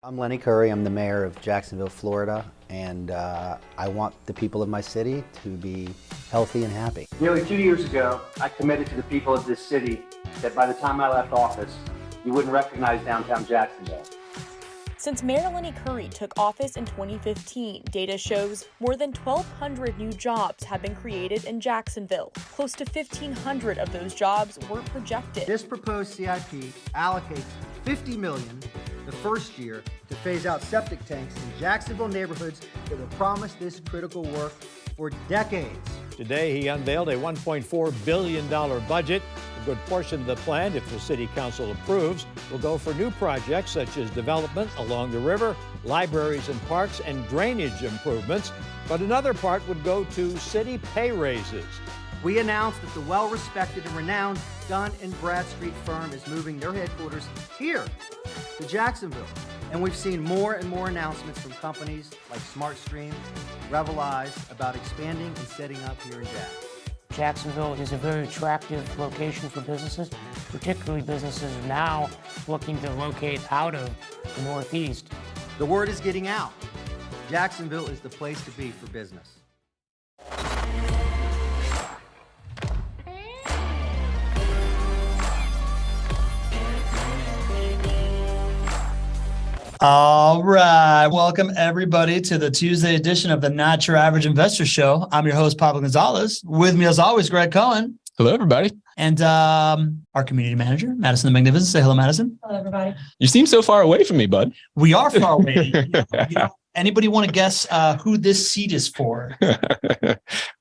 I'm Lenny Curry. I'm the mayor of Jacksonville, Florida, and I want the people of my city to be healthy and happy. Nearly 2 years ago, I committed to the people of this city that by the time I left office, you wouldn't recognize downtown Jacksonville. Since Mayor Lenny Curry took office in 2015, data shows more than 1,200 new jobs have been created in Jacksonville. Close to 1,500 of those jobs were projected. This proposed CIP allocates $50 million the first year to phase out septic tanks in Jacksonville neighborhoods that will promise this critical work for decades. Today, he unveiled a $1.4 billion budget. A good portion of the plan, if the City Council approves, will go for new projects such as development along the river, libraries and parks, and drainage improvements. But another part would go to city pay raises. We announced that the well-respected and renowned Dun & Bradstreet firm is moving their headquarters here to Jacksonville. And we've seen more and more announcements from companies like SmartStream, Revelize about expanding and setting up here in Jacksonville. Jacksonville is a very attractive location for businesses, particularly businesses now looking to locate out of the Northeast. The word is getting out. Jacksonville is the place to be for business. All right. Welcome, everybody, to the Tuesday edition of the Not Your Average Investor Show. I'm your host, Pablo Gonzalez. With me, as always, Greg Cohen. Hello, everybody. And our community manager, Madison the Magnificent. Say hello, Madison. Hello, everybody. You seem so far away from me, bud. We are far away. Anybody want to guess who this seat is for?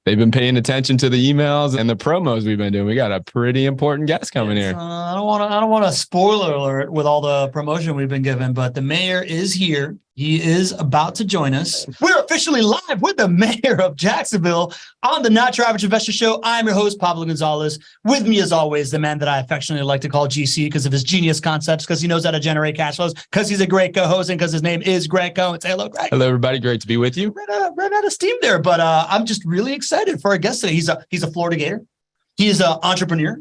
They've been paying attention to the emails and the promos we've been doing. We got a pretty important guest coming here. I don't want a spoiler alert with all the promotion we've been given, but the mayor is here. He is about to join us. We're officially live with the mayor of Jacksonville on the Not Your Average Investor Show. I'm your host, Pablo Gonzalez. With me, as always, the man that I affectionately like to call GC because of his genius concepts, because he knows how to generate cash flows, because he's a great co-host, and because his name is Greg Cohen. Say hello, Greg. Hello, everybody. Great to be with you. Ran out of steam there, but I'm just really excited for our guest today. He's a Florida Gator. He is an entrepreneur.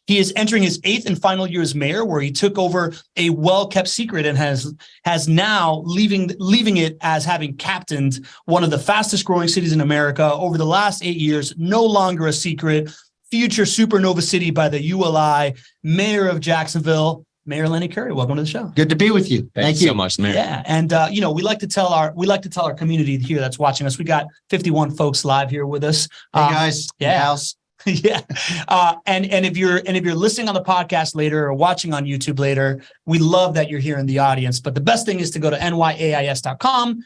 He is entering his 8th and final year as mayor, where he took over a well-kept secret and has now leaving it as having captained one of the fastest growing cities in America over the last 8 years. No longer a secret. Future supernova city by the ULI. Mayor of Jacksonville, Mayor Lenny Curry. Welcome to the show. Good to be with you. Thank you so much, Mayor. Yeah, and we like to tell our community here that's watching us. We got 51 folks live here with us. Hey guys. Yeah. House. Yeah. And if you're listening on the podcast later or watching on YouTube later, we love that you're here in the audience. But the best thing is to go to NYAIS.com,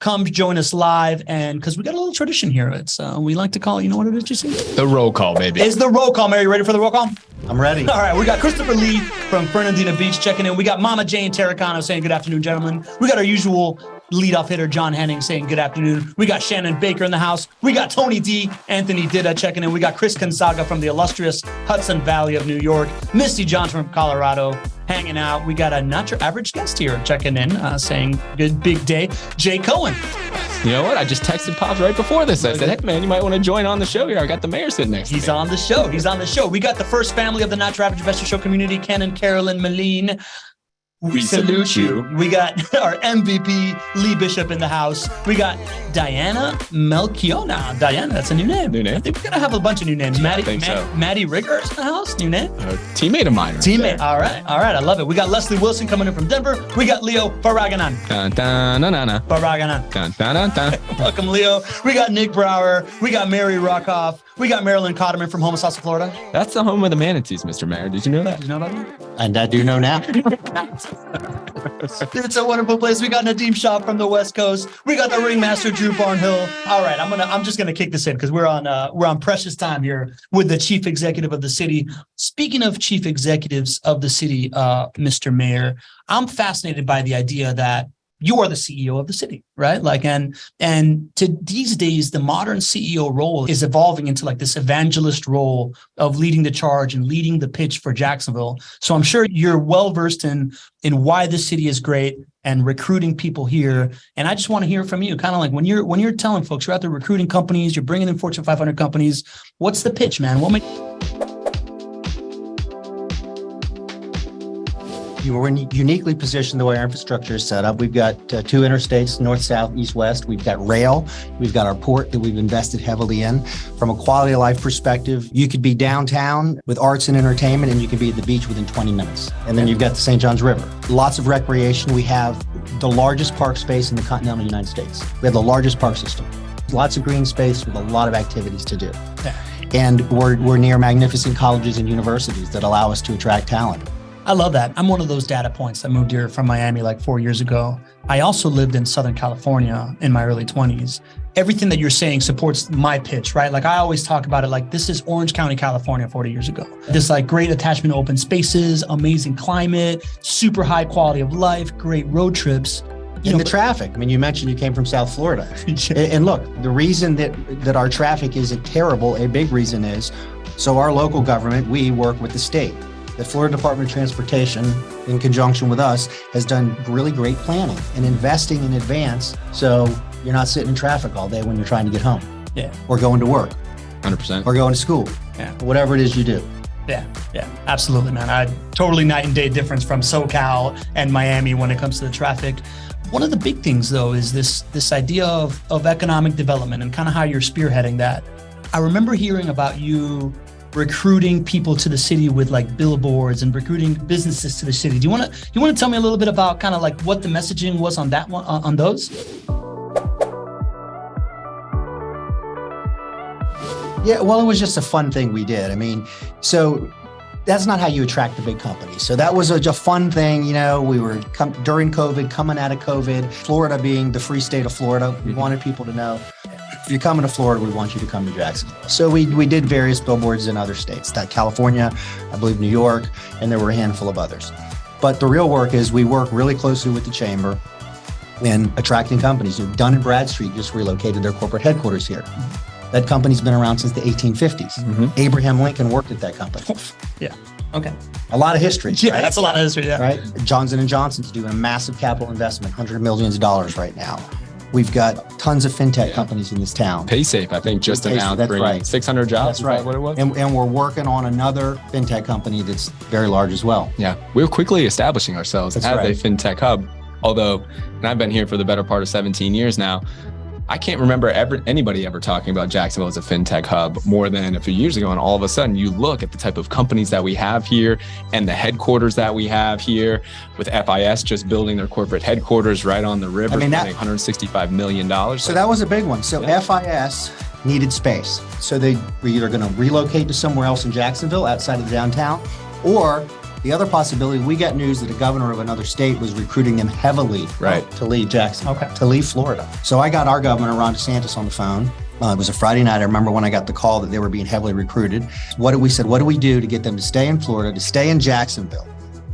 come join us live. And because we got a little tradition here. It's we like to call it, you know what it is, you see? The roll call, baby. It's the roll call, Mary. You ready for the roll call? I'm ready. All right, we got Christopher Lee from Fernandina Beach checking in. We got Mama Jane Terracano saying good afternoon, gentlemen. We got our usual leadoff hitter, John Henning, saying good afternoon. We got Shannon Baker in the house. We got Tony D, Anthony Dida checking in. We got Chris Gonzaga from the illustrious Hudson Valley of New York. Misty Johnson from Colorado hanging out. We got a not your average guest here checking in, saying good big day. Jay Cohen. You know what? I just texted Pops right before this. I said, hey, man, you might want to join on the show here. I got the mayor sitting next to me. He's on the show. We got the first family of the Not Your Average Investor Show community, Ken and Carolyn Moline. We salute you. We got our MVP, Lee Bishop, in the house. We got Diana Melchiona. Diana, that's a new name. New name. I think we're going to have a bunch of new names. So. Maddie Riggers in the house. New name. Teammate of mine. Teammate. All right. I love it. We got Leslie Wilson coming in from Denver. We got Leo Faraganan. Faraganan. Welcome, Leo. We got Nick Brower. We got Mary Rockoff. We got Marilyn Cotterman from Homosassa, Florida. That's the home of the manatees, Mr. Mayor. Did you know that? Did you know about that? And I do know now. It's a wonderful place. We got Nadeem Shah from the West Coast. We got the ringmaster Drew Barnhill. All right, I'm just gonna kick this in because we're on precious time here with the chief executive of the city. Speaking of chief executives of the city, Mr. Mayor, I'm fascinated by the idea that you are the CEO of the city, right? Like, and to these days, the modern CEO role is evolving into like this evangelist role of leading the charge and leading the pitch for Jacksonville. So I'm sure you're well-versed in why the city is great and recruiting people here. And I just want to hear from you, kind of like when you're telling folks, you're out there recruiting companies, you're bringing in Fortune 500 companies. What's the pitch, man? We're uniquely positioned the way our infrastructure is set up. We've got 2 interstates, north, south, east, west. We've got rail. We've got our port that we've invested heavily in. From a quality of life perspective, you could be downtown with arts and entertainment, and you can be at the beach within 20 minutes. And then you've got the St. Johns River. Lots of recreation. We have the largest park space in the continental United States. We have the largest park system. Lots of green space with a lot of activities to do. Yeah. And we're near magnificent colleges and universities that allow us to attract talent. I love that. I'm one of those data points that moved here from Miami like 4 years ago. I also lived in Southern California in my early 20s. Everything that you're saying supports my pitch, right? Like I always talk about it like this is Orange County, California 40 years ago. This like great attachment to open spaces, amazing climate, super high quality of life, great road trips. And the traffic. I mean, you mentioned you came from South Florida. And look, the reason that our traffic isn't terrible, a big reason is, so our local government, we work with the state. The Florida Department of Transportation, in conjunction with us, has done really great planning and investing in advance so you're not sitting in traffic all day when you're trying to get home. Yeah. Or going to work. 100%. Or going to school. Yeah. Whatever it is you do. Yeah, absolutely, man. Totally night and day difference from SoCal and Miami when it comes to the traffic. One of the big things, though, is this idea of economic development and kind of how you're spearheading that. I remember hearing about you recruiting people to the city with like billboards and recruiting businesses to the city. Do you want to tell me a little bit about kind of like what the messaging was on that one, on those? Yeah, well, it was just a fun thing we did. I mean, so that's not how you attract the big companies. So that was a fun thing. You know, we were during COVID, coming out of COVID, Florida being the free state of Florida. We wanted people to know, if you're coming to Florida, we want you to come to Jacksonville. So we did various billboards in other states, that California, I believe New York, and there were a handful of others. But the real work is we work really closely with the chamber in attracting companies. Dun & Bradstreet just relocated their corporate headquarters here. That company's been around since the 1850s. Mm-hmm. Abraham Lincoln worked at that company. Yeah. Okay. A lot of history. Yeah, right? that's a lot of history. Yeah. Right. Johnson & Johnson's doing a massive capital investment, $100 million right now. We've got tons of fintech companies in this town. PaySafe, I think, just announced bringing 600 jobs. That's right. Is that what it was? And we're working on another fintech company that's very large as well. Yeah, we're quickly establishing ourselves as a fintech hub. Although, and I've been here for the better part of 17 years now, I can't remember anybody ever talking about Jacksonville as a fintech hub more than a few years ago. And all of a sudden you look at the type of companies that we have here and the headquarters that we have here, with FIS just building their corporate headquarters right on the river, spending $165 million. So that was a big one. So FIS needed space. So they were either going to relocate to somewhere else in Jacksonville outside of downtown, or the other possibility, we got news that a governor of another state was recruiting them heavily to leave Jacksonville, to leave Florida. So I got our governor, Ron DeSantis, on the phone. It was a Friday night. I remember when I got the call that they were being heavily recruited. What do we do to get them to stay in Florida, to stay in Jacksonville?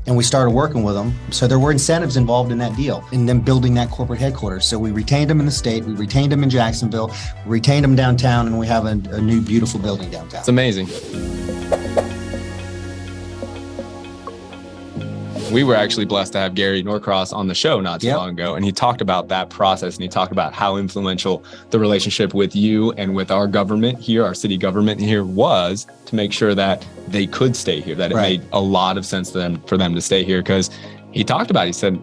And we started working with them. So there were incentives involved in that deal, in them building that corporate headquarters. So we retained them in the state, we retained them in Jacksonville, we retained them downtown, and we have a new beautiful building downtown. It's amazing. We were actually blessed to have Gary Norcross on the show not too long ago, and he talked about that process, and he talked about how influential the relationship with you and with our government here, our city government here, was to make sure that they could stay here, that it made a lot of sense to them for them to stay here. Because he talked about it, he said,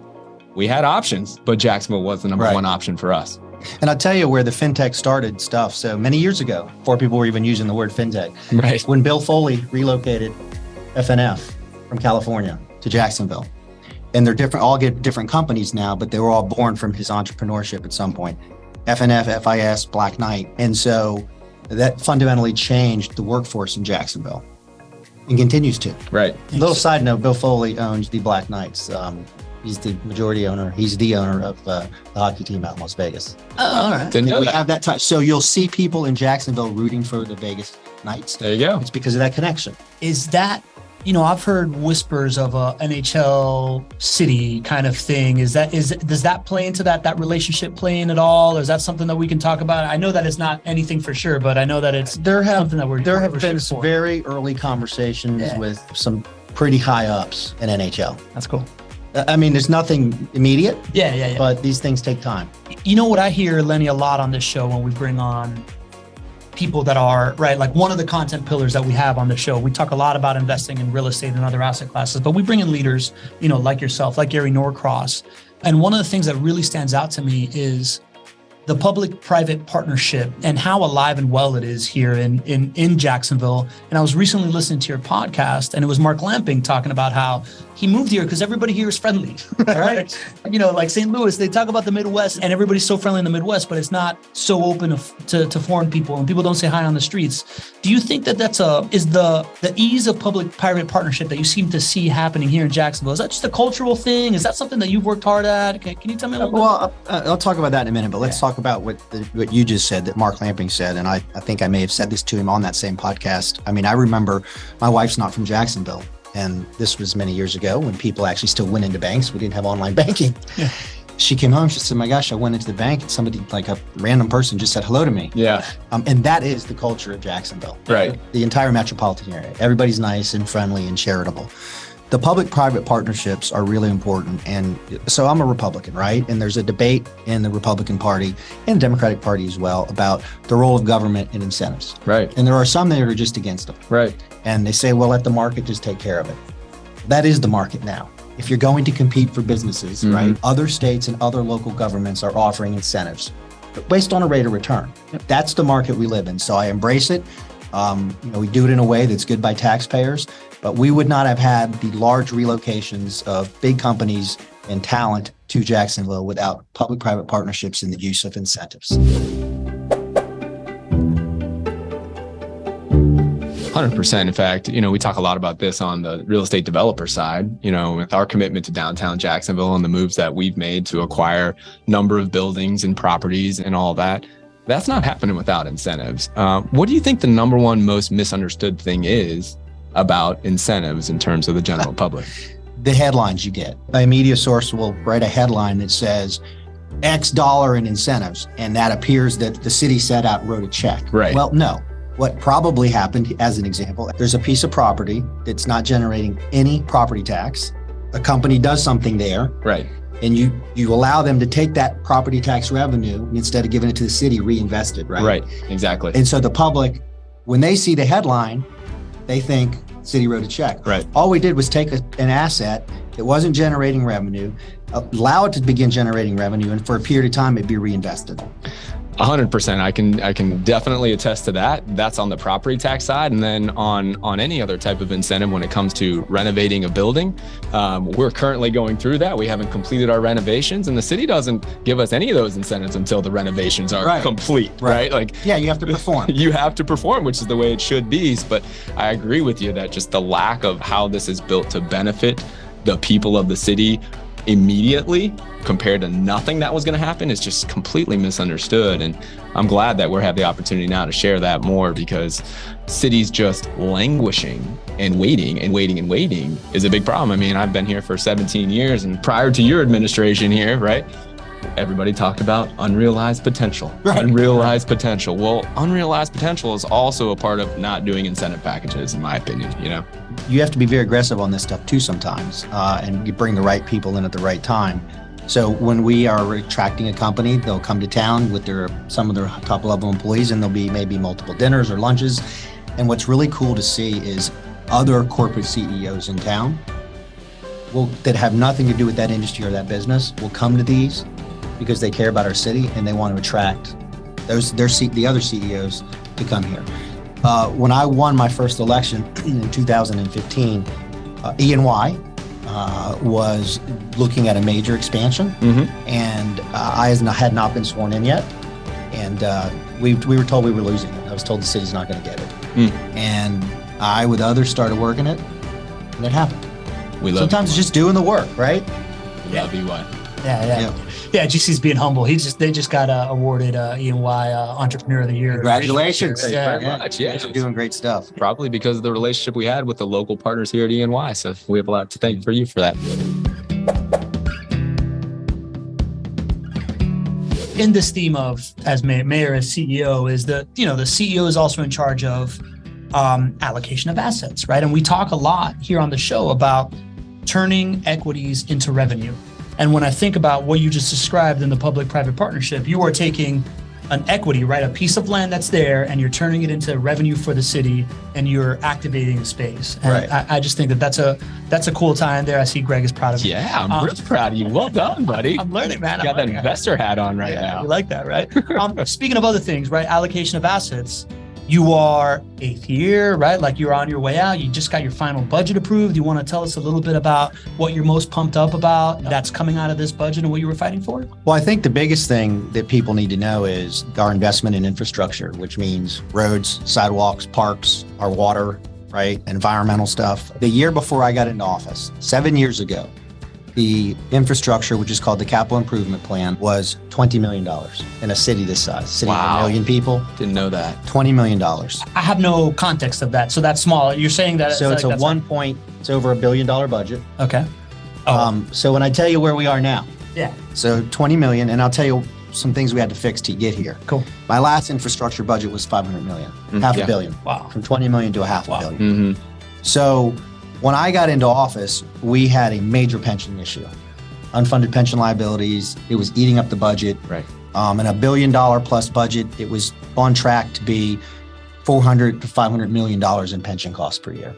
we had options, but Jacksonville was the number one option for us. And I'll tell you where the fintech started stuff. So many years ago, before people were even using the word fintech, when Bill Foley relocated FNF from California to Jacksonville. And they're different, all get different companies now, but they were all born from his entrepreneurship at some point. FNF, FIS, Black Knight. And so that fundamentally changed the workforce in Jacksonville and continues to. Right. Little side note, Bill Foley owns the Black Knights. He's the majority owner. He's the owner of the hockey team out in Las Vegas. Oh, all right. Didn't know we that. have that touch. So you'll see people in Jacksonville rooting for the Vegas Knights. There you go. It's because of that connection. Is that, I've heard whispers of a NHL city kind of thing. Does that play into that relationship play in at all? Or is that something that we can talk about? I know that it's not anything for sure, but I know that it's something that there have been some very early conversations with some pretty high ups in NHL. That's cool. I mean, there's nothing immediate. Yeah. But these things take time. You know what I hear, Lenny, a lot on this show when we bring on people that are, right, like one of the content pillars that we have on the show, we talk a lot about investing in real estate and other asset classes, but we bring in leaders, like yourself, like Gary Norcross. And one of the things that really stands out to me is the public-private partnership and how alive and well it is here in Jacksonville. And I was recently listening to your podcast, and it was Mark Lamping talking about how he moved here because everybody here is friendly, right? Like St. Louis, they talk about the Midwest, and everybody's so friendly in the Midwest, but it's not so open to foreign people, and people don't say hi on the streets. Do you think that is the ease of public-private partnership that you seem to see happening here in Jacksonville? Is that just a cultural thing? Is that something that you've worked hard at? Can you tell me a little bit? Well, I'll talk about that in a minute, but let's talk about what you just said, that Mark Lamping said, and I think I may have said this to him on that same podcast. I mean, I remember my wife's not from Jacksonville, and this was many years ago when people actually still went into banks. We didn't have online banking. Yeah. She came home, she said, my gosh, I went into the bank and somebody, like a random person, just said hello to me. Yeah. And that is the culture of Jacksonville. Right. The entire metropolitan area. Everybody's nice and friendly and charitable. The public-private partnerships are really important. And so I'm a Republican, right? And there's a debate in the Republican Party and the Democratic Party as well about the role of government and incentives. Right. And there are some that are just against them. Right. And they say, well, let the market just take care of it. That is the market now. If you're going to compete for businesses, right? Other states and other local governments are offering incentives based on a rate of return. That's the market we live in. So I embrace it. We do it in a way that's good by taxpayers, but we would not have had the large relocations of big companies and talent to Jacksonville without public-private partnerships and the use of incentives. 100%. In fact, we talk a lot about this on the real estate developer side, with our commitment to downtown Jacksonville and the moves that we've made to acquire number of buildings and properties and all that. That's not happening without incentives. What do you think the number one most misunderstood thing is about incentives in terms of the general public? The headlines you get. A media source will write a headline that says X dollar in incentives, and that appears that the city set out and wrote a check. Right. Well, no. What probably happened, as an example, there's a piece of property that's not generating any property tax. A company does something there. Right. And you allow them to take that property tax revenue, and instead of giving it to the city, reinvest it, right? Right, exactly. And so the public, when they see the headline, they think city wrote a check. Right. All we did was take an asset that wasn't generating revenue, allow it to begin generating revenue, and for a period of time, it'd be reinvested. 100%. I can definitely attest to that. That's on the property tax side. And then on any other type of incentive when it comes to renovating a building, we're currently going through that. We haven't completed our renovations, and the city doesn't give us any of those incentives until the renovations are complete, right? Yeah, you have to perform. You have to perform, which is the way it should be. But I agree with you that just the lack of how this is built to benefit the people of the city immediately compared to nothing that was going to happen is just completely misunderstood. And I'm glad that we have the opportunity now to share that more, because cities just languishing and waiting is a big problem. I mean, I've been here for 17 years, and prior to your administration here, right? Everybody talked about unrealized potential. Right. Unrealized potential. Well, unrealized potential is also a part of not doing incentive packages, in my opinion, You have to be very aggressive on this stuff too sometimes, and you bring the right people in at the right time. So when we are attracting a company, they'll come to town with some of their top level employees, and there'll be maybe multiple dinners or lunches. And what's really cool to see is other corporate CEOs in town that have nothing to do with that industry or that business will come to these because they care about our city and they want to attract the other CEOs to come here. When I won my first election in 2015, E&Y was looking at a major expansion, and I had not been sworn in yet, and we were told we were losing it. I was told the city's not going to get it, and I with others started working it, and it happened. Sometimes it's just doing the work, right? We love EY. Yeah, GC's being humble. They just got awarded E&Y Entrepreneur of the Year. Congratulations. Thank you very much. Yeah, you're doing great stuff. Probably because of the relationship we had with the local partners here at E&Y. So we have a lot to thank for you for that. In this theme of as mayor, as CEO, is the CEO is also in charge of allocation of assets, right? And we talk a lot here on the show about turning equities into revenue. And when I think about what you just described in the public-private partnership, you are taking an equity, right? A piece of land that's there, and you're turning it into revenue for the city, and you're activating the space. And Right. I just think that that's a cool time there. I see Greg is proud of you. Yeah, I'm real proud of you. Well done, buddy. I'm learning, man. You got that investor hat on right now. You like that, right? Speaking of other things, right? Allocation of assets. You are 8th year, right? Like you're on your way out. You just got your final budget approved. You want to tell us a little bit about what you're most pumped up about that's coming out of this budget and what you were fighting for? Well, I think the biggest thing that people need to know is our investment in infrastructure, which means roads, sidewalks, parks, our water, right? Environmental stuff. The year before I got into office, 7 years ago, the infrastructure, which is called the Capital Improvement Plan, was $20 million in a city this size. City of Wow. 1 million people, Didn't know that. $20 million. I have no context of that. So that's small. You're saying that So it's like a that's it's over $1 billion budget. Okay. So when I tell you where we are now, Yeah. so 20 million, and I'll tell you some things we had to fix to get here. Cool. My last infrastructure budget was 500 million, half yeah. a billion. Wow. From 20 million to a half a billion. Mm-hmm. So when I got into office, we had a major pension issue. Unfunded pension liabilities, it was eating up the budget. Right. And $1 billion plus budget, it was on track to be $400 to $500 million in pension costs per year.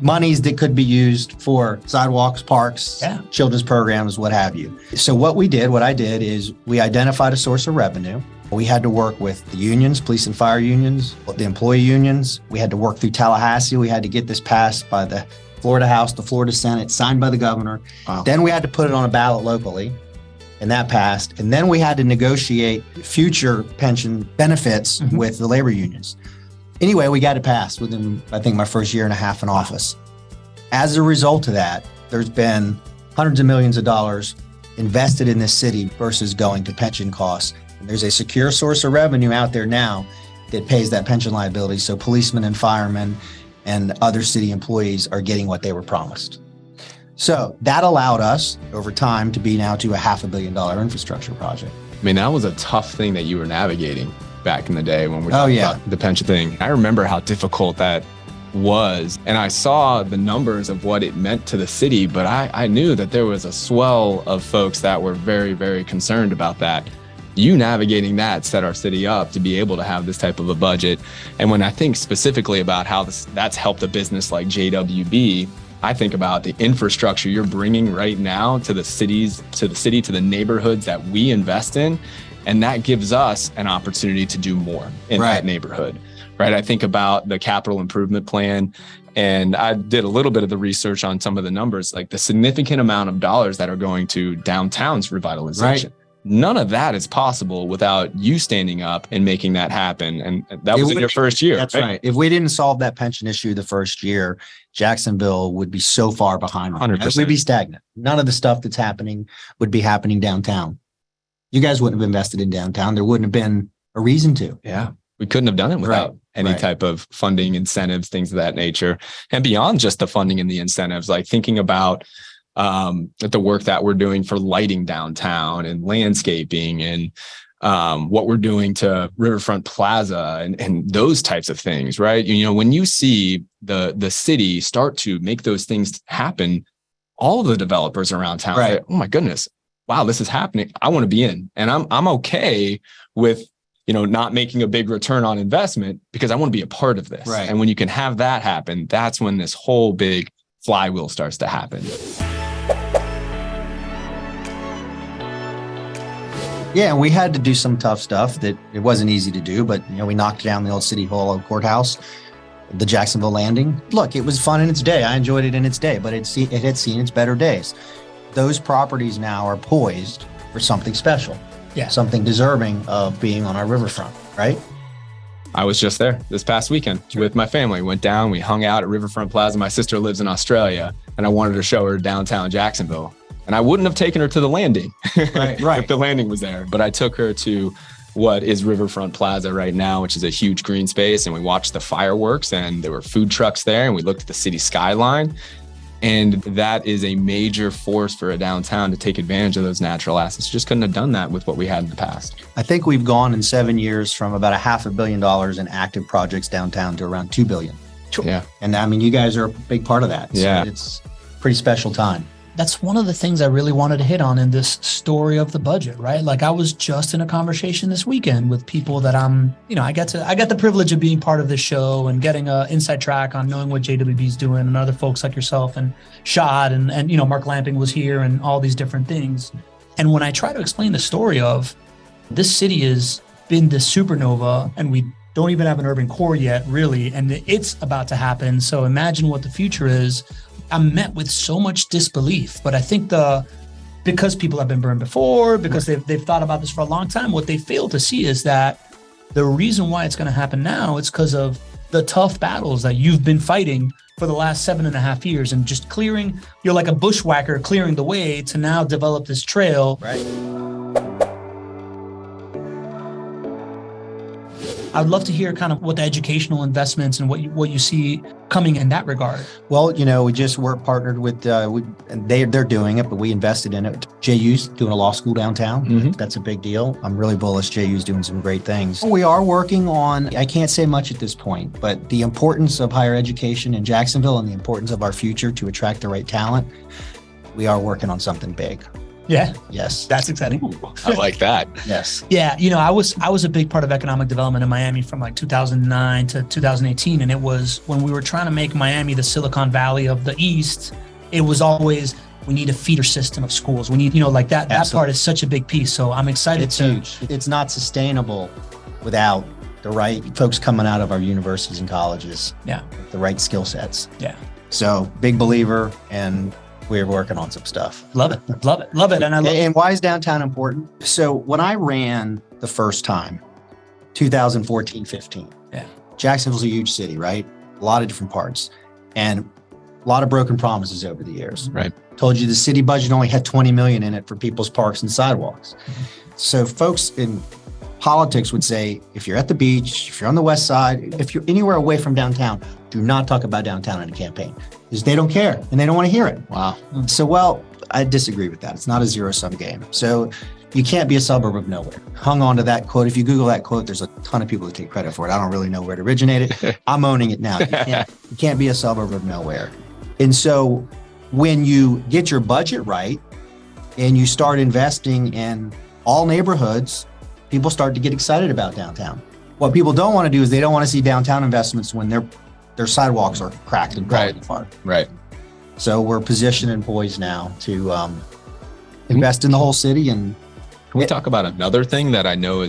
Monies that could be used for sidewalks, parks, Yeah. children's programs, what have you. So what I did is we identified a source of revenue. We had to work with the unions, police and fire unions, the employee unions. We had to work through Tallahassee. We had to get this passed by the Florida House, the Florida Senate, signed by the governor. Wow. Then we had to put it on a ballot locally, and that passed. And then we had to negotiate future pension benefits with the labor unions. Anyway, we got it passed within, I think, my first year and a half in office. As a result of that, there's been hundreds of millions of dollars invested in this city versus going to pension costs. And there's a secure source of revenue out there now that pays that pension liability. So policemen and firemen and other city employees are getting what they were promised. So that allowed us over time to be now to a $500 million infrastructure project. I mean, that was a tough thing that you were navigating back in the day when we were Oh, talking yeah. about the pension thing. I remember how difficult that was. And I saw the numbers of what it meant to the city, but I knew that there was a swell of folks that were very, very concerned about that. You navigating that set our city up to be able to have this type of a budget. And when I think specifically about how that's helped a business like JWB, I think about the infrastructure you're bringing right now to the cities, to the neighborhoods that we invest in. And that gives us an opportunity to do more in that neighborhood, right? I think about the capital improvement plan, and I did a little bit of the research on some of the numbers, like the significant amount of dollars that are going to downtown's revitalization. Right. None of that is possible without you standing up and making that happen. And that was in your first year. That's right. If we didn't solve that pension issue the first year, Jacksonville would be so far behind. 100%. We'd be stagnant. None of the stuff that's happening would be happening downtown. You guys wouldn't have invested in downtown. There wouldn't have been a reason to. Yeah. We couldn't have done it without any type of funding, incentives, things of that nature. And beyond just the funding and the incentives, like thinking about the work that we're doing for lighting downtown and landscaping and what we're doing to Riverfront Plaza and those types of things, right? You know, when you see the city start to make those things happen, all of the developers around town say, oh my goodness, wow, this is happening. I want to be in. And I'm okay with, you know, not making a big return on investment because I want to be a part of this. Right. And when you can have that happen, that's when this whole big flywheel starts to happen. Yeah, and we had to do some tough stuff that it wasn't easy to do, but you know, we knocked down the old City Hall courthouse, the Jacksonville Landing. Look, it was fun in its day. I enjoyed it in its day, but it had seen its better days. Those properties now are poised for something special. Yeah. Something deserving of being on our riverfront, right? I was just there this past weekend with my family. Went down, we hung out at Riverfront Plaza. My sister lives in Australia, and I wanted to show her downtown Jacksonville. And I wouldn't have taken her to the landing if the landing was there. But I took her to what is Riverfront Plaza right now, which is a huge green space. And we watched the fireworks, and there were food trucks there, and we looked at the city skyline. And that is a major force for a downtown to take advantage of those natural assets. Just couldn't have done that with what we had in the past. I think we've gone in 7 years from about $500 million in active projects downtown to around $2 billion. Yeah. And I mean, you guys are a big part of that. So it's a pretty special time. that's one of the things I really wanted to hit on in this story of the budget, right? Like I was just in a conversation this weekend with people that I got the privilege of being part of this show and getting a inside track on knowing what JWB is doing, and other folks like yourself and Shad and Mark Lamping was here and all these different things. And when I try to explain the story of this city has been this supernova and we don't even have an urban core yet, really, and it's about to happen. So imagine what the future is. I'm met with so much disbelief, but I think because people have been burned before, because they've thought about this for a long time, what they fail to see is that the reason why it's going to happen now, it's because of the tough battles that you've been fighting for the last 7.5 years, and just you're like a bushwhacker clearing the way to now develop this trail. Right. I'd love to hear kind of what the educational investments and what you see coming in that regard. Well, we're partnered with, and they're doing it, but we invested in it. JU's doing a law school downtown. Mm-hmm. That's a big deal. I'm really bullish. JU's doing some great things. We are working on, I can't say much at this point, but the importance of higher education in Jacksonville and the importance of our future to attract the right talent, we are working on something big. Yeah. Yes. That's exciting. Ooh, I like that. Yes. Yeah. I was a big part of economic development in Miami from like 2009 to 2018. And it was when we were trying to make Miami the Silicon Valley of the East, it was always, we need a feeder system of schools. We need, that part is such a big piece. So I'm excited It's huge. It's not sustainable without the right folks coming out of our universities and colleges. Yeah. With the right skill sets. Yeah. So big believer, and we're working on some stuff. Love it. And why is downtown important? So when I ran the first time, 2014-15, Jacksonville's a huge city, right? A lot of different parts and a lot of broken promises over the years. Right. Told you the city budget only had 20 million in it for people's parks and sidewalks. So folks in politics would say, if you're at the beach, if you're on the west side, if you're anywhere away from downtown, do not talk about downtown in a campaign, because they don't care and they don't want to hear it. Wow. So, I disagree with that. It's not a zero-sum game. So you can't be a suburb of nowhere. Hung on to that quote. If you Google that quote, there's a ton of people that take credit for it. I don't really know where it originated. I'm owning it now. You can't be a suburb of nowhere. And so when you get your budget right and you start investing in all neighborhoods, people start to get excited about downtown. What people don't want to do is they don't want to see downtown investments when their sidewalks are cracked and falling apart. Right. So we're positioned and poised now to invest in the whole city. And can we talk about another thing that I know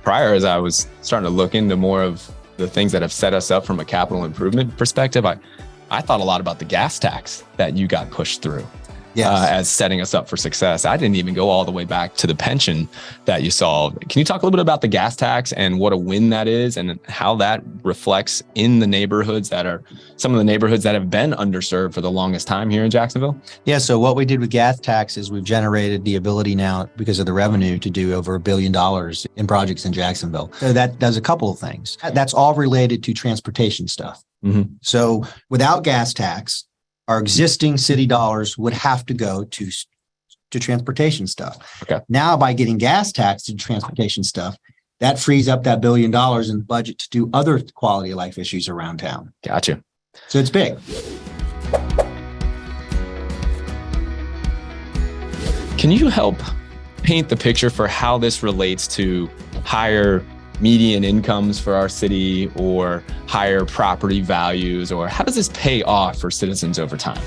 prior, as I was starting to look into more of the things that have set us up from a capital improvement perspective, I thought a lot about the gas tax that you got pushed through. Yes. As setting us up for success. I didn't even go all the way back to the pension that you solved. Can you talk a little bit about the gas tax and what a win that is and how that reflects in the neighborhoods that are some of the neighborhoods that have been underserved for the longest time here in Jacksonville? Yeah. So what we did with gas tax is we've generated the ability now, because of the revenue, to do over $1 billion in projects in Jacksonville. So that does a couple of things. That's all related to transportation stuff. Mm-hmm. So without gas tax, our existing city dollars would have to go to transportation stuff. Okay. Now, by getting gas tax to transportation stuff, that frees up that $1 billion in the budget to do other quality of life issues around town. Gotcha. So it's big. Can you help paint the picture for how this relates to higher median incomes for our city or higher property values, or how does this pay off for citizens over time?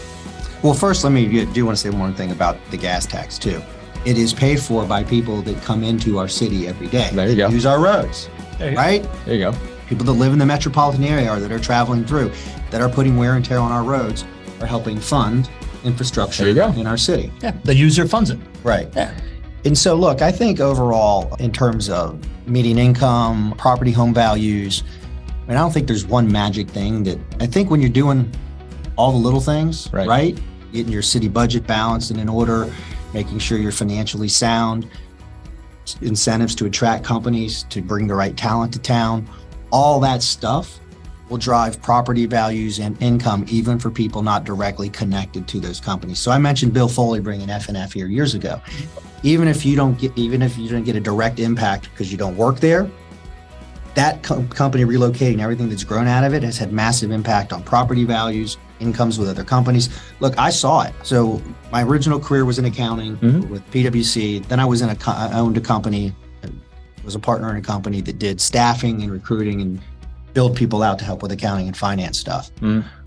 Well, first, do want to say one thing about the gas tax too. It is paid for by people that come into our city every day. There you go. Use our roads, right? There you go. People that live in the metropolitan area or that are traveling through, that are putting wear and tear on our roads, are helping fund infrastructure in our city. Yeah, the user funds it. Right. Yeah. And so, look, I think overall, in terms of median income, property home values, I don't think there's one magic thing that I think when you're doing all the little things, right? Getting your city budget balanced and in order, making sure you're financially sound, incentives to attract companies, to bring the right talent to town, all that stuff will drive property values and income, even for people not directly connected to those companies. So I mentioned Bill Foley bringing F&F here years ago. Even if you don't get a direct impact because you don't work there, that company relocating, everything that's grown out of it has had massive impact on property values incomes with other companies. Look, I saw it. So my original career was in accounting with PwC. Then I was I owned a company, was a partner in a company that did staffing and recruiting and build people out to help with accounting and finance stuff.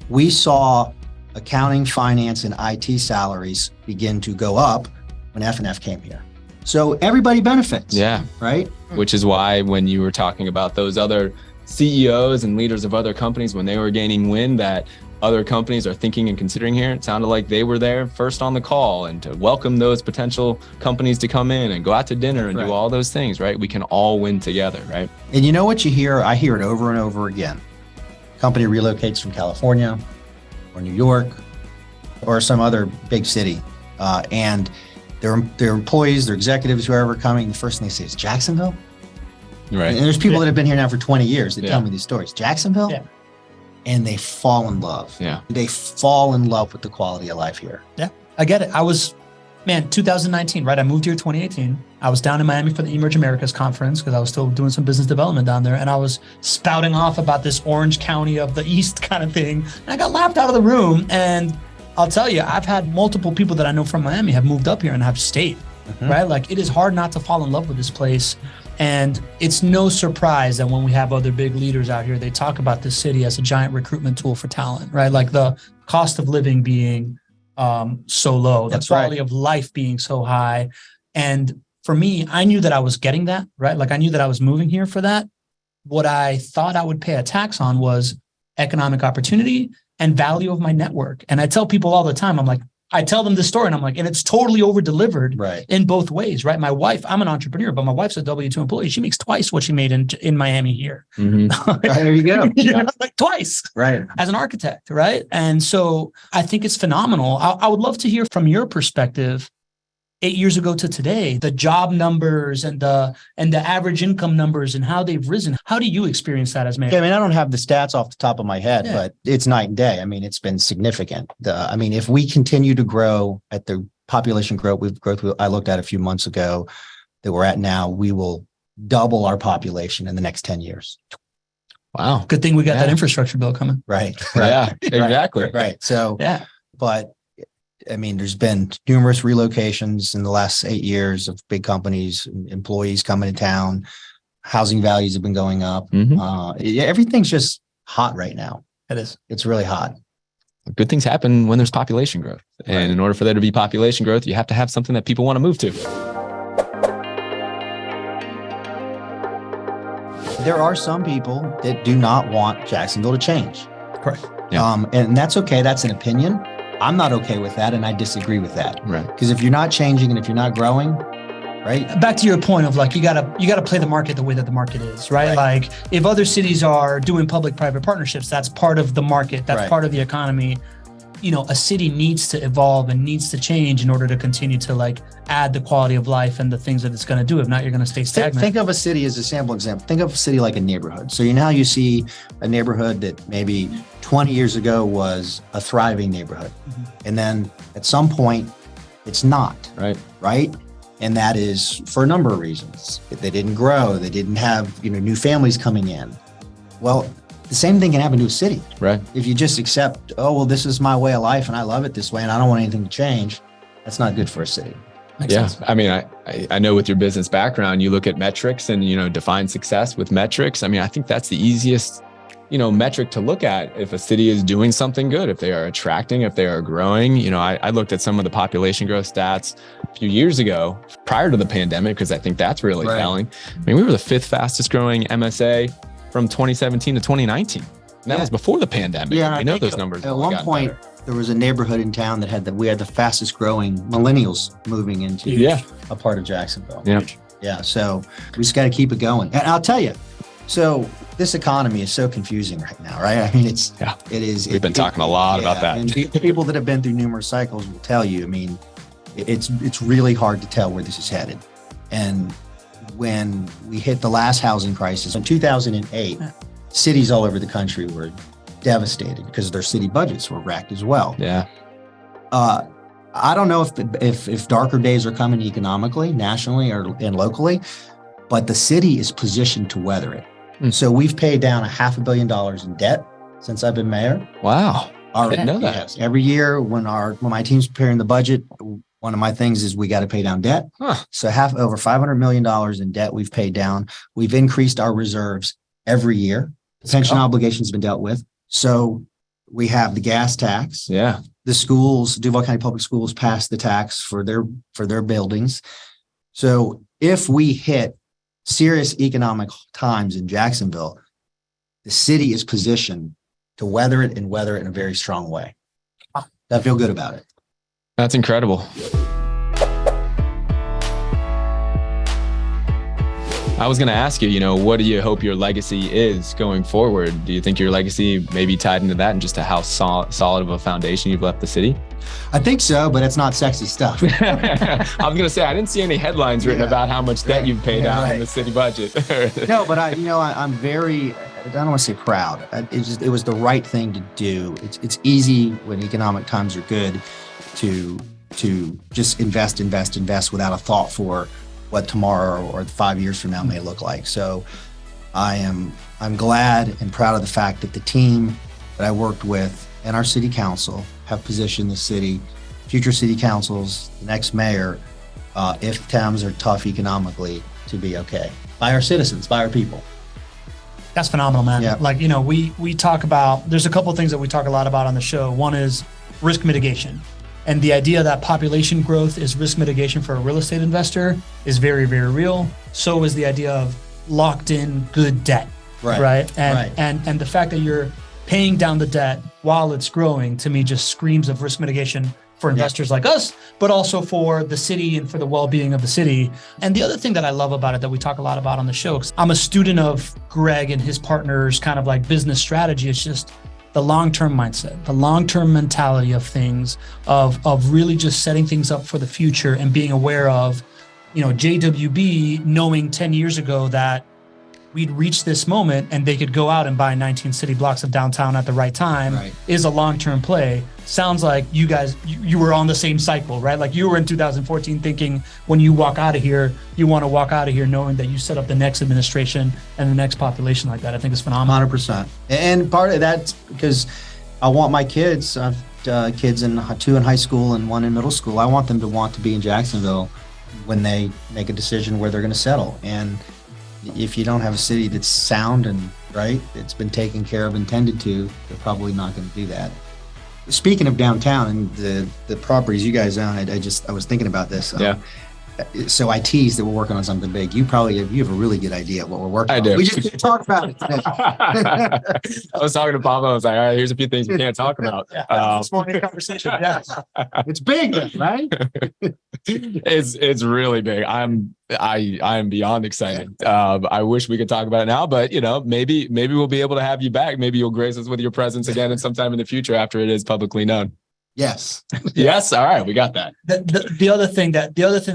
We saw accounting, finance, and IT salaries begin to go up when F&F came here. So everybody benefits. Yeah. Right? Which is why when you were talking about those other CEOs and leaders of other companies, when they were gaining wind that other companies are thinking and considering here, it sounded like they were there first on the call and to welcome those potential companies to come in and go out to dinner and do all those things, right? We can all win together, right? And you know what you hear? I hear it over and over again. Company relocates from California or New York or some other big city. And their employees, their executives, whoever coming, the first thing they say is Jacksonville. Right. And there's people that have been here now for 20 years that tell me these stories. Jacksonville? Yeah. And they fall in love. Yeah. They fall in love with the quality of life here. Yeah, I get it. 2019, right? I moved here 2018. I was down in Miami for the Emerge Americas conference because I was still doing some business development down there. And I was spouting off about this Orange County of the East kind of thing. And I got laughed out of the room. And I'll tell you, I've had multiple people that I know from Miami have moved up here and have stayed, right? Like it is hard not to fall in love with this place. And it's no surprise that when we have other big leaders out here, they talk about this city as a giant recruitment tool for talent, right? Like the cost of living being so low, the quality of life being so high. And for me, I knew that I was getting that, right? Like I knew that I was moving here for that. What I thought I would pay a tax on was economic opportunity and value of my network. And I tell people all the time, I tell them this story and I'm like, and it's totally over delivered in both ways, right? My wife, I'm an entrepreneur, but my wife's a W-2 employee. She makes twice what she made in Miami here. There you go. Like twice. Right. As an architect, right? And so I think it's phenomenal. I would love to hear from your perspective, 8 years ago to today, the job numbers and the average income numbers and how they've risen. How do you experience that as mayor? I mean, I don't have the stats off the top of my head, but it's night and day. I mean, it's been significant. If we continue to grow at the population growth I looked at a few months ago that we're at now, we will double our population in the next 10 years. Wow. Good thing we got that infrastructure bill coming. Right. Yeah, exactly. Right. So, but I mean, there's been numerous relocations in the last 8 years of big companies, employees coming to town. Housing values have been going up. Everything's just hot right now. It is. It's really hot. Good things happen when there's population growth. And in order for there to be population growth, you have to have something that people want to move to. There are some people that do not want Jacksonville to change. Correct. Yeah. And that's okay. That's an opinion. I'm not okay with that, and I disagree with that. Right. Because if you're not changing and if you're not growing, right? Back to your point of like, you gotta play the market the way that the market is, right? Like if other cities are doing public-private partnerships, that's part of the market. That's part of the economy. You know, a city needs to evolve and needs to change in order to continue to like add the quality of life and the things that it's going to do. If not, you're going to stay stagnant. Think of a city as a sample example. Think of a city like a neighborhood. So you see a neighborhood that maybe 20 years ago was a thriving neighborhood. And then at some point it's not. Right. And that is for a number of reasons. They didn't grow. They didn't have, new families coming in. Well, the same thing can happen to a city. Right. If you just accept, this is my way of life and I love it this way and I don't want anything to change, that's not good for a city. Makes sense. I mean, I know with your business background, you look at metrics and, define success with metrics. I mean, I think that's the easiest, metric to look at if a city is doing something good, if they are attracting, if they are growing. I looked at some of the population growth stats a few years ago prior to the pandemic, because I think that's really telling. I mean, we were the 5th fastest growing MSA from 2017 to 2019. And that was before the pandemic. Yeah, we know those numbers. At one point, there was a neighborhood in town that we had the fastest growing millennials moving into a part of Jacksonville. Yeah. So we just got to keep it going. And I'll tell you, so this economy is so confusing right now, right? I mean, it is. We've been talking a lot about that. And people that have been through numerous cycles will tell you, I mean, it's really hard to tell where this is headed. And when we hit the last housing crisis in 2008, cities all over the country were devastated because their city budgets were wrecked as well. Yeah. I don't know if darker days are coming economically, nationally, and locally, but the city is positioned to weather it. So we've paid down $500 million in debt since I've been mayor. Wow. I didn't know that. Yes. Every year when my team's preparing the budget, one of my things is we got to pay down debt. So over $500 million in debt we've paid down. We've increased our reserves every year. Pension obligations have been dealt with. So we have the gas tax. Yeah. The schools, Duval County Public Schools passed the tax for their buildings. So if we hit serious economic times in Jacksonville, the city is positioned to weather it in a very strong way. I feel good about it. That's incredible. I was going to ask you, what do you hope your legacy is going forward? Do you think your legacy may be tied into that and just to how solid of a foundation you've left the city? I think so, but it's not sexy stuff. I was going to say, I didn't see any headlines written about how much debt you've paid out in the city budget. No, but I'm very, I don't want to say proud. It was the right thing to do. It's easy when economic times are good to just invest without a thought for what tomorrow or 5 years from now may look like. So I'm glad and proud of the fact that the team that I worked with and our city council have positioned the city, future city councils, the next mayor, if times are tough economically, to be okay by our citizens, by our people. That's phenomenal, man. Yeah. Like, we talk about, there's a couple of things that we talk a lot about on the show. One is risk mitigation. And the idea that population growth is risk mitigation for a real estate investor is very, very real. So is the idea of locked in good debt, right? And the fact that you're paying down the debt while it's growing, to me, just screams of risk mitigation for investors like us, but also for the city and for the well-being of the city. And the other thing that I love about it that we talk a lot about on the show, 'cause I'm a student of Greg and his partners' kind of like business strategy. It's just the long-term mindset, the long-term mentality of things, of really just setting things up for the future and being aware of, JWB knowing 10 years ago that we'd reach this moment and they could go out and buy 19 city blocks of downtown at the right time is a long-term play. Sounds like you guys, you were on the same cycle, right? Like you were in 2014 thinking when you walk out of here, you want to walk out of here knowing that you set up the next administration and the next population like that. I think it's phenomenal. 100%. And part of that's because I want my kids, I've kids two in high school and one in middle school. I want them to want to be in Jacksonville when they make a decision where they're going to settle. And if you don't have a city that's sound and it's been taken care of and tended to, they're probably not going to do that. Speaking of downtown and the properties you guys own, I was thinking about this. So I teased that we're working on something big. You have a really good idea of what we're working on. I do. We just didn't talk about it today. I was talking to Papa. I was like, all right, here's a few things we can't talk about. This morning conversation. Yeah. It's big, right? It's really big. I am beyond excited. I wish we could talk about it now, but maybe we'll be able to have you back. Maybe you'll grace us with your presence again at sometime in the future after it is publicly known. Yes. Yes. All right. We got that. The other thing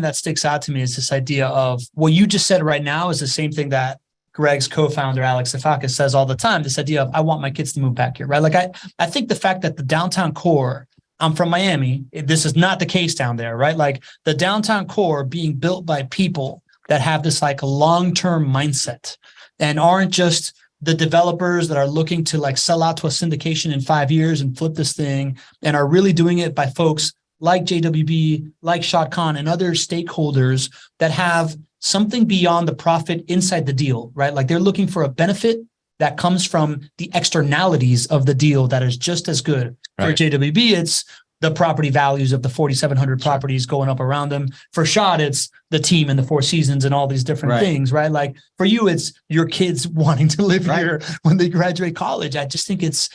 that sticks out to me is this idea of what you just said right now is the same thing that Greg's co-founder, Alex Zafakis, says all the time. This idea of, I want my kids to move back here, right? Like I think the fact that the downtown core, I'm from Miami. This is not the case down there, right? Like the downtown core being built by people that have this like long-term mindset and aren't just the developers that are looking to like sell out to a syndication in 5 years and flip this thing, and are really doing it by folks like JWB, like Shad Khan and other stakeholders that have something beyond the profit inside the deal, right? Like they're looking for a benefit that comes from the externalities of the deal that is just as good. For JWB, it's the property values of the 4,700 properties going up around them. For Shad, it's the team and the Four Seasons and all these different things, right? Like for you, it's your kids wanting to live here when they graduate college. I just think it's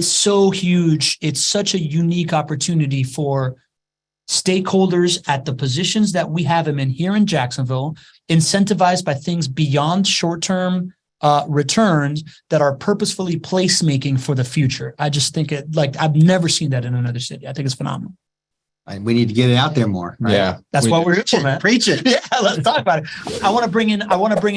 so huge. It's such a unique opportunity for stakeholders at the positions that we have them in here in Jacksonville, incentivized by things beyond short-term returns that are purposefully placemaking for the future. I just think I've never seen that in another city. I think it's phenomenal. We need to get it out there more. Right? Yeah, that's what we're here for, man. Preach it. Yeah, let's talk about it. I want to bring in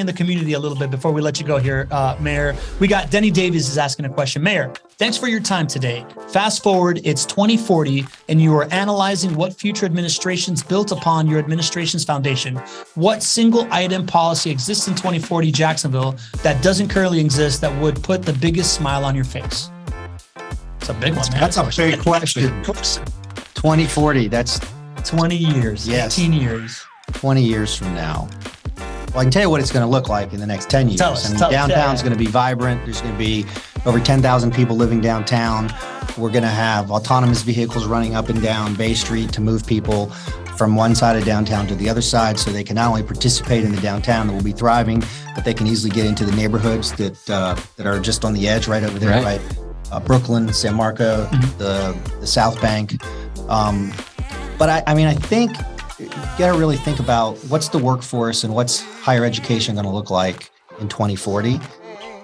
the community a little bit before we let you go here, Mayor. We got Denny Davies is asking a question. Mayor, thanks for your time today. Fast forward, it's 2040, and you are analyzing what future administrations built upon your administration's foundation. What single item policy exists in 2040 Jacksonville that doesn't currently exist that would put the biggest smile on your face? It's a big one, man. That's a big question. 2040, that's 20 years, Yes. 18 years. 20 years from now. Well, I can tell you what it's going to look like in the next 10 years. Tell us, I mean, tell us, downtown's yeah. going to be vibrant. There's going to be over 10,000 people living downtown. We're going to have autonomous vehicles running up and down Bay Street to move people from one side of downtown to the other side, so they can not only participate in the downtown that will be thriving, but they can easily get into the neighborhoods that are just on the edge right over there, Right. Brooklyn, San Marco, the South Bank. But I think you got to really think about what's the workforce and what's higher education going to look like in 2040.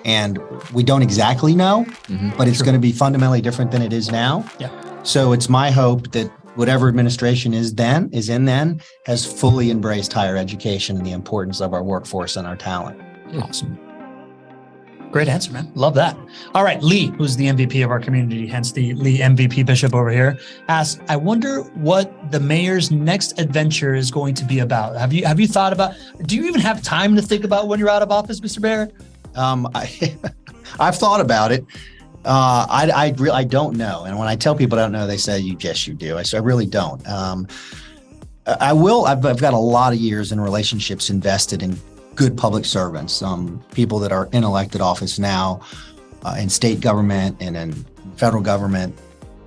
And we don't exactly know, but it's going to be fundamentally different than it is now. Yeah. So it's my hope that whatever administration is in then has fully embraced higher education and the importance of our workforce and our talent. Awesome. Great answer, man. Love that. All right. Lee, who's the MVP of our community, hence the Lee MVP Bishop over here, asks, I wonder what the mayor's next adventure is going to be about. Have you thought about, do you even have time to think about when you're out of office, Mr. Mayor? I've thought about it. I don't know. And when I tell people I don't know, they say, yes, you do. I really don't. I've got a lot of years in relationships invested in good public servants, people that are in elected office now, in state government and in federal government,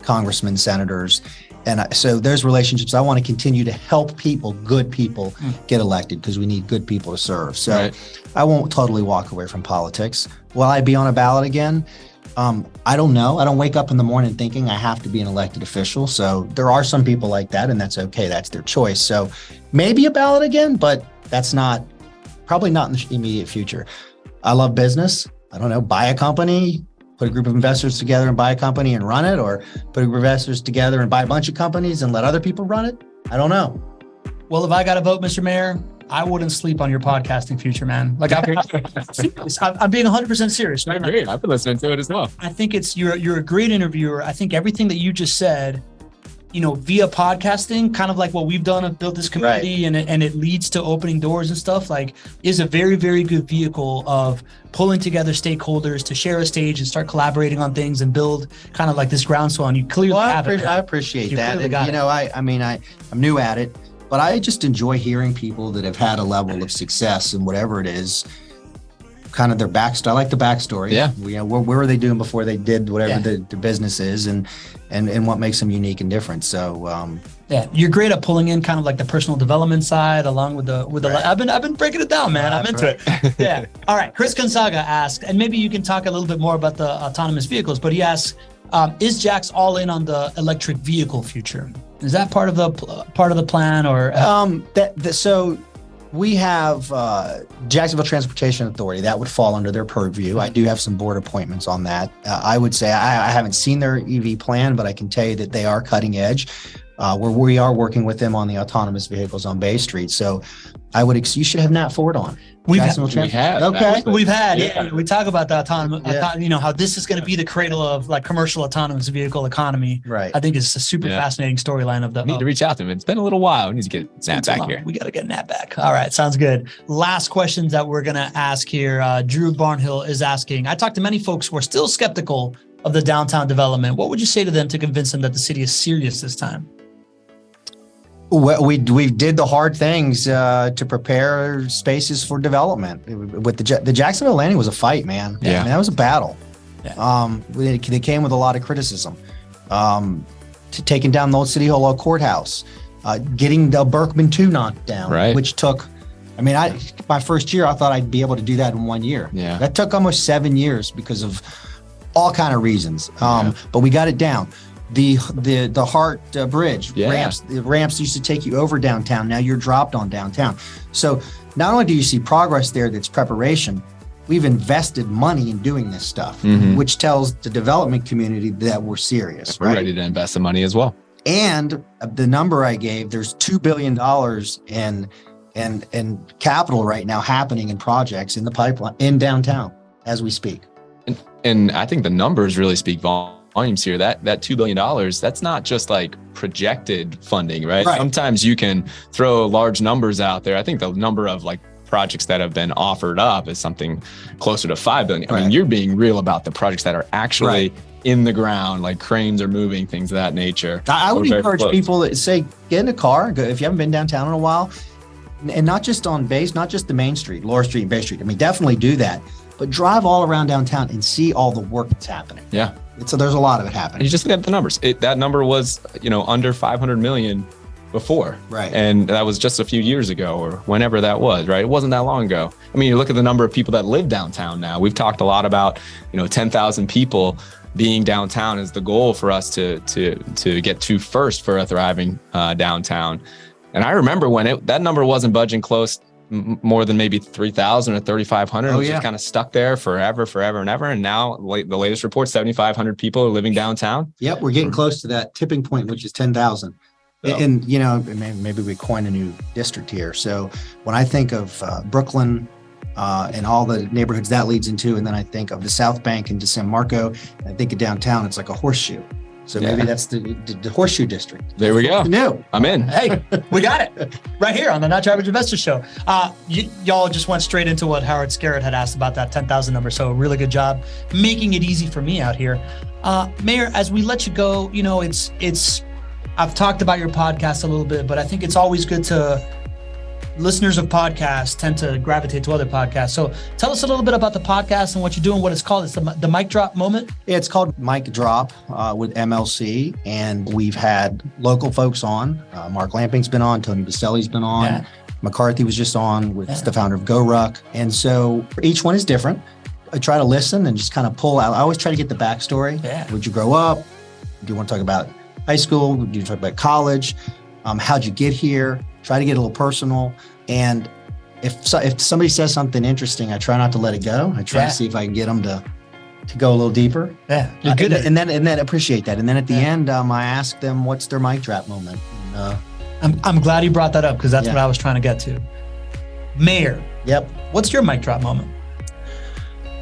congressmen, senators. And so there's relationships. I want to continue to help people, good people, get elected because we need good people to serve. So Right. I won't totally walk away from politics. Will I be on a ballot again? I don't know. I don't wake up in the morning thinking I have to be an elected official. So there are some people like that, and that's okay. That's their choice. So maybe a ballot again, but that's probably not in the immediate future. I love business. I don't know, buy a company, put a group of investors together and buy a company and run it, or put a group of investors together and buy a bunch of companies and let other people run it. I don't know. Well, if I got to vote, Mr. Mayor, I wouldn't sleep on your podcasting future, man. Like I'm being 100% serious. I Right? agree. I've been listening to it as well. I think you're a great interviewer. I think everything that you just said, via podcasting, kind of like what we've done and built this community, and it leads to opening doors and stuff, like is a very, very good vehicle of pulling together stakeholders to share a stage and start collaborating on things and build kind of like this groundswell. And you clearly have it. I appreciate You that. clearly And, got it. I'm new at it, but I just enjoy hearing people that have had a level of success in whatever it is, kind of their backstory. I like the backstory. Yeah. What were they doing before they did whatever Yeah. the business is, and what makes them unique and different. So, Yeah, you're great at pulling in kind of like the personal development side along with the. Right. I've been breaking it down, man. I'm into it. Yeah. All right. Chris Gonzaga asked, and maybe you can talk a little bit more about the autonomous vehicles, but he asks, is Jax all in on the electric vehicle future? Is that part of the plan, or? So we have Jacksonville Transportation Authority that would fall under their purview. I do have some board appointments on that. I would say I haven't seen their EV plan, but I can tell you that they are cutting edge. Where we are working with them on the autonomous vehicles on Bay Street. So you should have Nat Ford on. We've had, yeah. We talk about the autonomous, how this is going to be the cradle of like commercial autonomous vehicle economy. Right. I think it's a super fascinating storyline of the. We need to reach out to him. It's been a little while. We need to get Nat back here. We got to get Nat back. All right. Sounds good. Last questions that we're going to ask here. Drew Barnhill is asking, I talked to many folks who are still skeptical of the downtown development. What would you say to them to convince them that the city is serious this time? Well, we did the hard things to prepare spaces for development. With the Jacksonville landing was a fight, man. Yeah. I mean, that was a battle. Yeah. They came with a lot of criticism. To taking down the old City Hall courthouse, getting the Berkman 2 knocked down, Right. which took. I mean, my first year, I thought I'd be able to do that in 1 year. Yeah. That took almost 7 years because of all kind of reasons. But we got it down. The Hart Bridge ramps. The ramps used to take you over downtown. Now you're dropped on downtown. So not only do you see progress there, that's preparation. We've invested money in doing this stuff, which tells the development community that we're serious. We're ready to invest the money as well. And the number I gave, there's $2 billion in capital right now happening in projects in the pipeline in downtown as we speak. And I think the numbers really speak volumes here. That $2 billion, that's not just like projected funding, right? Sometimes you can throw large numbers out there. I think the number of like projects that have been offered up is something closer to $5 billion. I mean, you're being real about the projects that are actually in the ground, like cranes are moving, things of that nature. I would encourage people that say, get in a car, go, if you haven't been downtown in a while, and not just on Bay, not just the Main Street, Laura Street, and Bay Street. I mean, definitely do that, but drive all around downtown and see all the work that's happening. Yeah. So there's a lot of it happening. You just look at the numbers. That number was, under 500 million before. Right. And that was just a few years ago or whenever that was, right? It wasn't that long ago. I mean, you look at the number of people that live downtown now. We've talked a lot about, 10,000 people being downtown is the goal for us to get to first for a thriving downtown. And I remember when that number wasn't budging close more than maybe 3,000 or 3,500. It was just kind of stuck there forever and ever. And now the latest report, 7,500 people are living downtown. Yep. We're getting close to that tipping point, which is 10,000. And, maybe we coin a new district here. So when I think of Brooklyn and all the neighborhoods that leads into, and then I think of the South Bank and San Marco, I think of downtown, it's like a horseshoe. So maybe that's the horseshoe district. There we go. No, I'm in. Hey, we got it right here on the Not Your Average Investor Show. Y'all just went straight into what Howard Scarrett had asked about that 10,000 number. So really good job making it easy for me out here. Mayor, as we let you go, I've talked about your podcast a little bit, but I think it's always good to listeners of podcasts tend to gravitate to other podcasts. So tell us a little bit about the podcast and what you're doing, what it's called. It's the Mic Drop Moment. Yeah, it's called Mic Drop with MLC. And we've had local folks on. Mark Lamping's been on. Tony Bastelli's been on. Yeah. McCarthy was just on with the founder of GoRuck. And so each one is different. I try to listen and just kind of pull out. I always try to get the backstory. Yeah. Where'd you grow up? Do you want to talk about high school? Do you talk about college? How'd you get here? Try to get a little personal. And if somebody says something interesting, I try not to let it go. I try to see if I can get them to go a little deeper. Yeah, you're good. And then appreciate that. And then at the end, I ask them what's their mic drop moment. And, I'm glad you brought that up because that's what I was trying to get to. Mayor. Yep. What's your mic drop moment?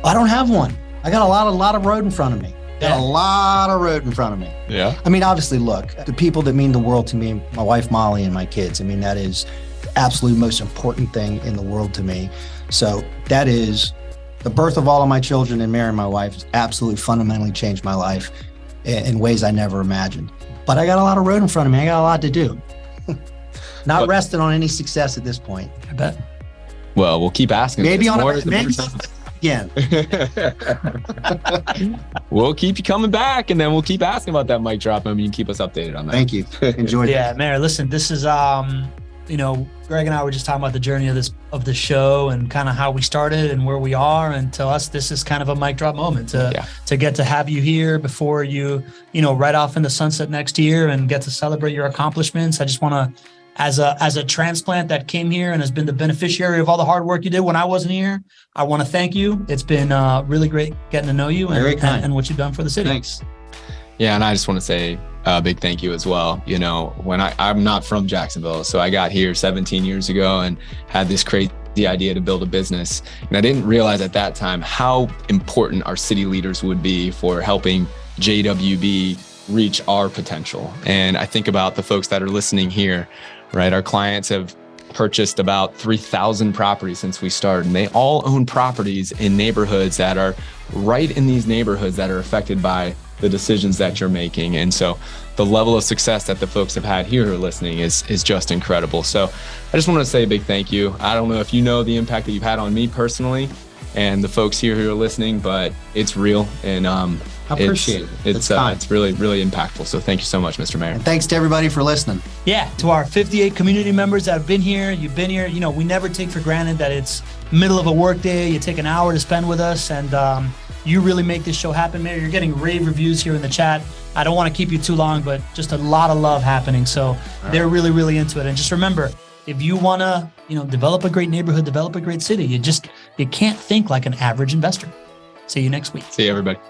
I don't have one. I got a lot of road in front of me. Got a lot of road in front of me. Yeah. I mean, obviously, look, the people that mean the world to me, my wife, Molly, and my kids. I mean, that is the absolute most important thing in the world to me. So that is the birth of all of my children and marrying my wife has absolutely fundamentally changed my life in ways I never imagined. But I got a lot of road in front of me. I got a lot to do. Not resting on any success at this point. I bet. Well, we'll keep asking. Maybe on again. We'll keep you coming back, and then we'll keep asking about that mic drop. I mean, you can keep us updated on that. Thank you. Enjoyed it. Yeah, Mayor, listen, this is Greg and I were just talking about the journey of the show and kind of how we started and where we are. And to us, this is kind of a mic drop moment to get to have you here before you right off in the sunset next year and get to celebrate your accomplishments. I just want to, as a transplant that came here and has been the beneficiary of all the hard work you did when I wasn't here, I want to thank you. It's been really great getting to know you and what you've done for the city. Thanks. Yeah, and I just want to say a big thank you as well. When I'm not from Jacksonville, so I got here 17 years ago and had this crazy idea to build a business. And I didn't realize at that time how important our city leaders would be for helping JWB reach our potential. And I think about the folks that are listening here, right? Our clients have purchased about 3,000 properties since we started, and they all own properties in neighborhoods that are right in these neighborhoods that are affected by the decisions that you're making. And so the level of success that the folks have had here who are listening is just incredible. So I just want to say a big thank you. I don't know if you know the impact that you've had on me personally and the folks here who are listening, but it's real. And I appreciate it. It's really, really impactful. So thank you so much, Mr. Mayor. And thanks to everybody for listening. Yeah, to our 58 community members that have been here, you've been here. We never take for granted that it's middle of a work day. You take an hour to spend with us, and you really make this show happen, Mayor. You're getting rave reviews here in the chat. I don't want to keep you too long, but just a lot of love happening. So they're really, really into it. And just remember, if you want to, develop a great neighborhood, develop a great city, you can't think like an average investor. See you next week. See you, everybody.